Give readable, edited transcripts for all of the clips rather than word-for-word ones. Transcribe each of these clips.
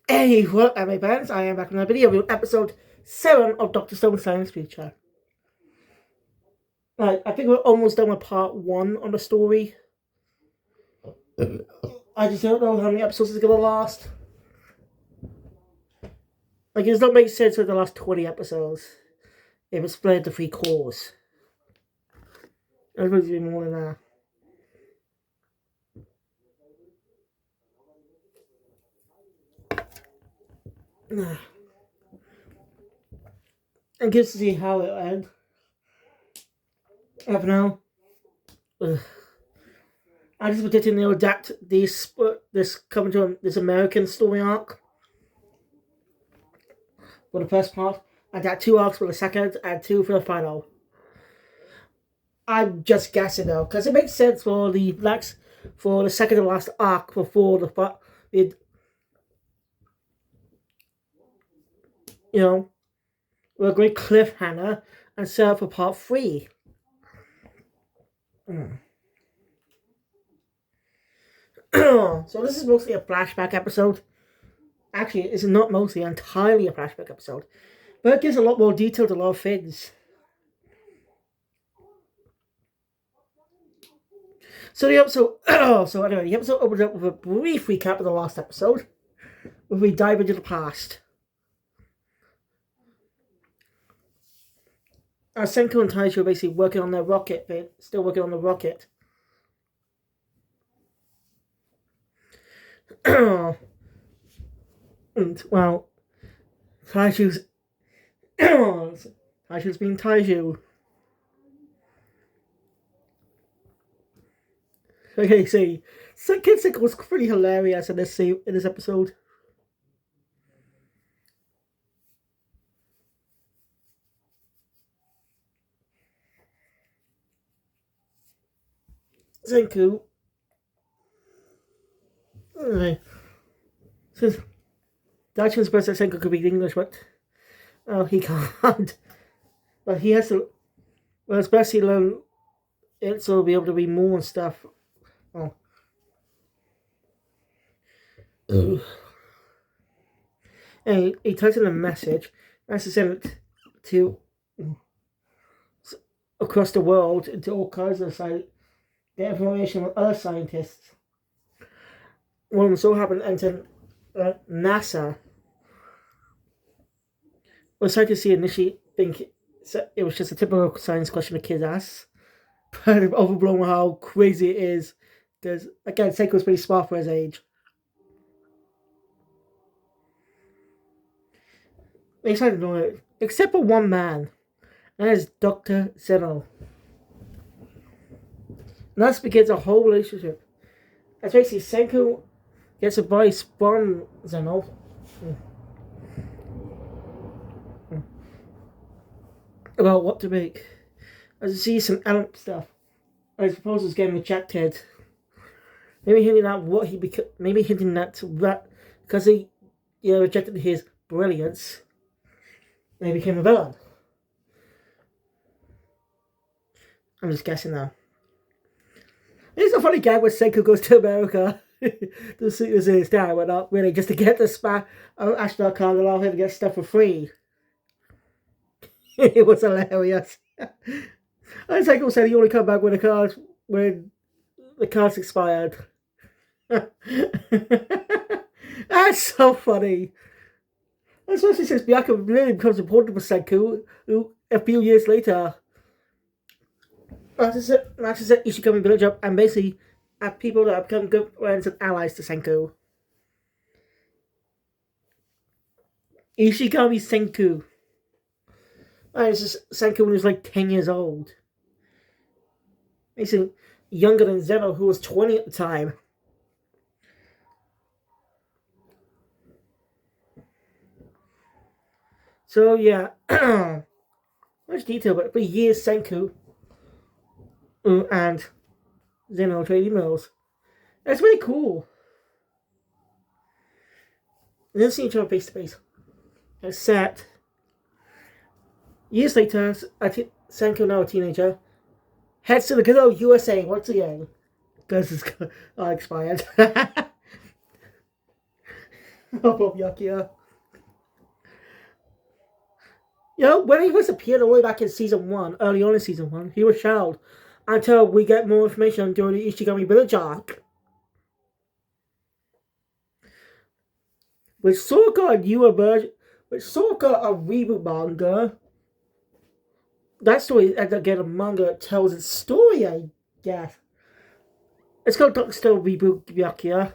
Hey, what up, my friends? I am back with another video with episode 7 of Dr. Stone's Science Future. Right, I think we're almost done with part 1 on the story. I just don't know how many episodes it's gonna last. Like, it does not make sense with the last 20 episodes if it's split into 3 cores. There's supposed to be more than that. I'm curious to see how it'll end. For now, I just predicting they'll adapt this coming to this American story arc for the first part, adapt 2 arcs for the second, and 2 for the final. I'm just guessing though, because it makes sense for the second to last arc before with a great cliffhanger and set up for part 3. So this is mostly a flashback episode. Actually, it's not mostly, entirely a flashback episode, but it gives a lot more detail to a lot of things. So the episode, the episode opens up with a brief recap of the last episode, where we dive into the past. Senko and Taisho are basically working on their rocket, they're still working on the rocket. And, well, Taisho's being Taisho. Okay, see, Kid Senko was pretty hilarious in this episode. Senku. Since Daichi was supposed that Senku could read English, but he can't. But he has to. Well, it's best he learn it so he'll be able to read more and stuff. Oh. And he types in a message. Has to send it to across the world into all kinds of sites. Get information from other scientists. One of them so happened to enter NASA. Well, scientists initially think it was just a typical science question the kids ask, but they've overblown how crazy it is. Because again, Senko's pretty smart for his age. They decided to know it, except for one man, and that is Dr. Zeno. And thus begins a whole relationship. As basically Senko gets advice from Zeno. About what to make. As you see some AMP stuff. His proposal's getting rejected. Maybe hinting at what he maybe hinting that because he rejected his brilliance, they became a villain. I'm just guessing now. It's a funny gag when Senku goes to America to see his dad, but not really, just to get the astronaut card and allow him to get stuff for free. It was hilarious. And Senku said he only come back when the card's expired. That's so funny. Especially since Byakuya really becomes important for Senku a few years later. That's it. Ishigami village up and basically have people that have become good friends and allies to Senku. Ishigami Senku. This is Senku when he was like 10 years old. Basically younger than Zeno, who was 20 at the time. So yeah, much detail, but for years Senku and Zeno trade emails. That's really cool. They didn't see each other face to face. Except years later, Senku, now a teenager, heads to the good old USA once again because it's expired. Bob Yakia. You know, when he first appeared all the way back in season 1, early on in season 1, he was shelled until we get more information during the Ishigami Village arc. Which sort of got a newer version, which sort of got a reboot manga. That story ended up getting a manga that tells its story, I guess. It's called Dr. Stone Reboot Yakia.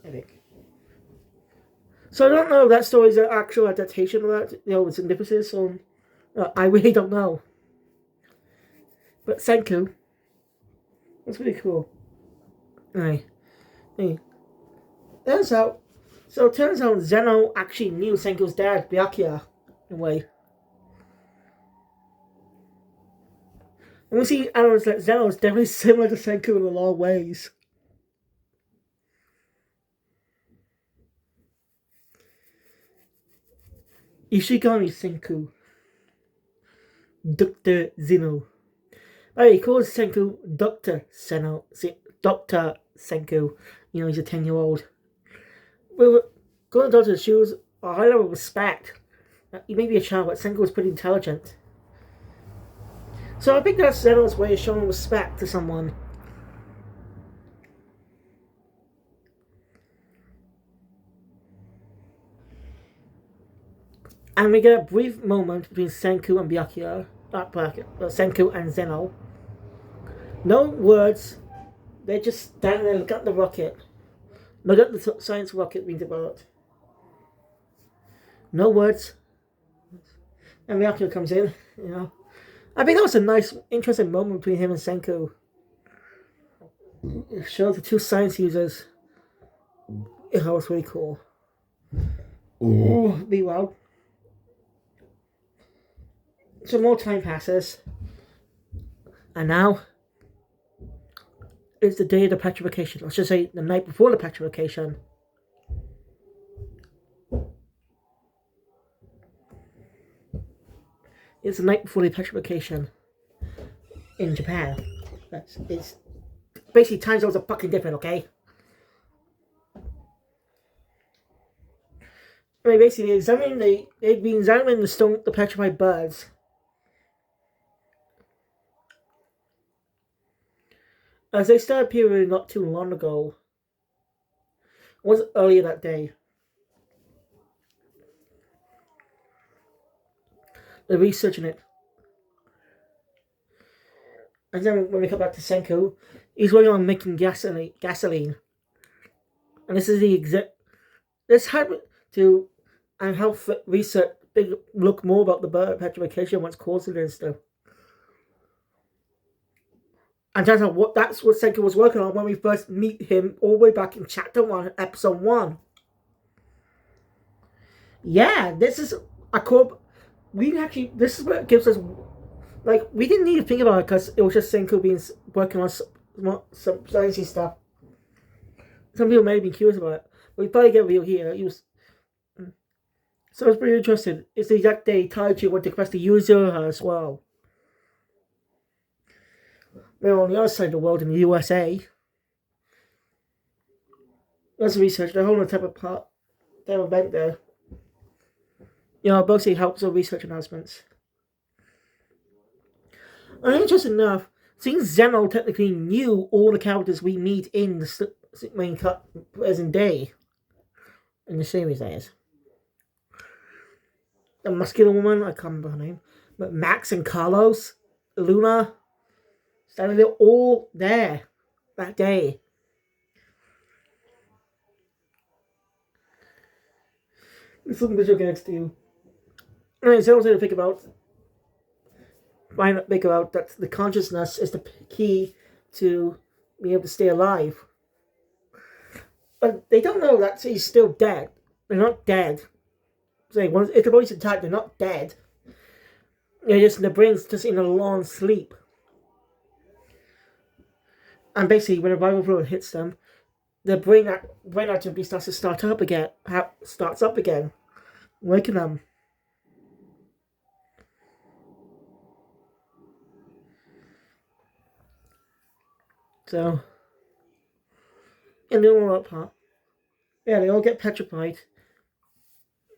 I think. So I don't know if that story is an actual adaptation of that, its significance, so I really don't know. But Senku, that's pretty cool. Hey. Turns out Zeno actually knew Senku's dad, Byakuya, in a way. And we see animals that Zeno is definitely similar to Senku in a lot of ways. Ishigami Senku. Dr. Zeno. He calls Senku Dr. Zeno. Dr. Senku. He's a 10-year-old. Well, going down to the shoes, a high level of respect. He may be a child, but Senku is pretty intelligent. So I think that's Zeno's way of showing respect to someone. And we get a brief moment between Senku and Byakuya. Senku and Zeno. No words. They're just standing there looking at the rocket. Look at the science rocket being developed. No words. And Byakuya comes in, I think that was a nice, interesting moment between him and Senku. It shows the two science users. That was really cool. Meanwhile, some more time passes. And now, it's the day of the petrification. Let's just say the night before the petrification. It's the night before the petrification in Japan. It's basically time zones are fucking different, okay? I mean, basically, they've been examining the petrified birds. As they started appearing not too long ago. It was earlier that day. They're researching it. And then when we come back to Senku, he's working on making gasoline. And this is the exact. This happened to and help research look more about the bird petrification, what's causing it and stuff. And turns out that's what Senku was working on when we first meet him all the way back in chapter 1, episode 1. Yeah, this is a core. This is what gives us. Like, we didn't need to think about it because it was just Senku working on some sciencey stuff. Some people may have been curious about it. But we probably get real here. So I was pretty interested. It's the exact day Taiji went to quest the user as well. They're on the other side of the world in the USA. There's research. They're holding a type of part. Their event there. Mostly helps with research announcements. And interesting enough, since Zeno technically knew all the characters we meet in the main present day in the series, that is. The muscular woman, I can't remember her name, but Max and Carlos, Luna, they're all there that day. There's some visual gags too. Anyway, so I was going to think about that the consciousness is the key to being able to stay alive. But they don't know that he's still dead. They're not dead. If the body's intact, they're not dead. Their brain's just in a long sleep. And basically, when a viral fluid hits them, their brain activity starts up again, waking them. So, in the all part. Yeah, they all get petrified.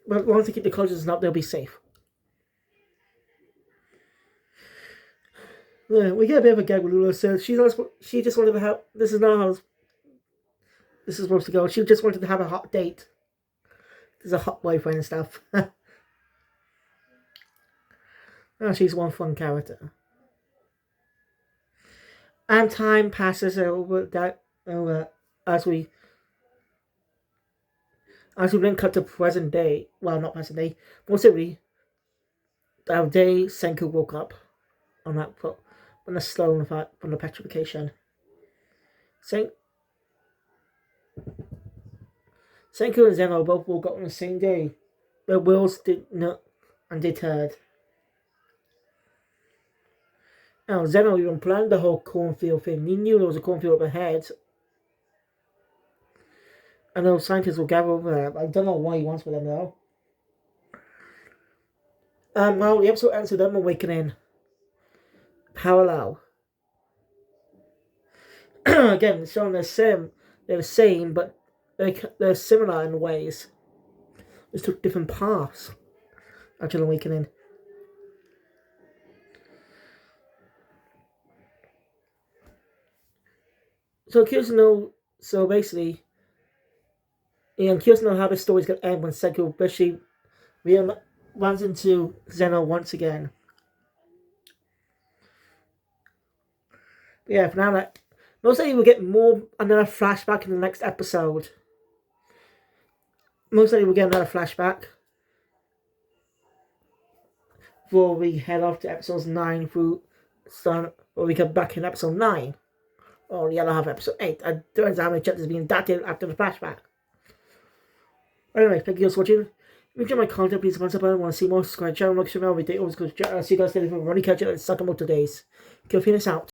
But as long as they keep the closures up, they'll be safe. Yeah, we get a bit of a gag with Lula. So she just wanted to have. This is not how this is supposed to go. She just wanted to have a hot date. There's a hot boyfriend and stuff. Oh, she's one fun character. And time passes over as we then cut to present day. Well, not present day. More simply, the day Senku woke up on that foot from the stone from the petrification. Senku and Zeno both woke up on the same day. Their wills did not and deterred. Now, Zeno even planned the whole cornfield thing. He knew there was a cornfield up ahead. And those scientists will gather over there. I don't know why he wants for them though. Well, the episode ends with them awakening. Parallel. Again, it's showing they're the same, but they're similar in ways. They took different paths. Actual awakening. So curious to know. So basically, I'm curious to know how the story's gonna end when Senku basically runs into Zeno once again. But yeah, for now, most likely we'll get another flashback in the next episode. Most likely we'll get another flashback before we head off to episodes 9 through or we come back in episode 9. Or the other half of episode 8. I don't know how many chapters being dated after the flashback. Anyway, thank you guys for watching. If you enjoy my content, please comment up and want to see more, subscribe to the channel, like, share, every day. Always good. See you guys later for Ronnie Catcher and Sakamoto Days. Go finish out.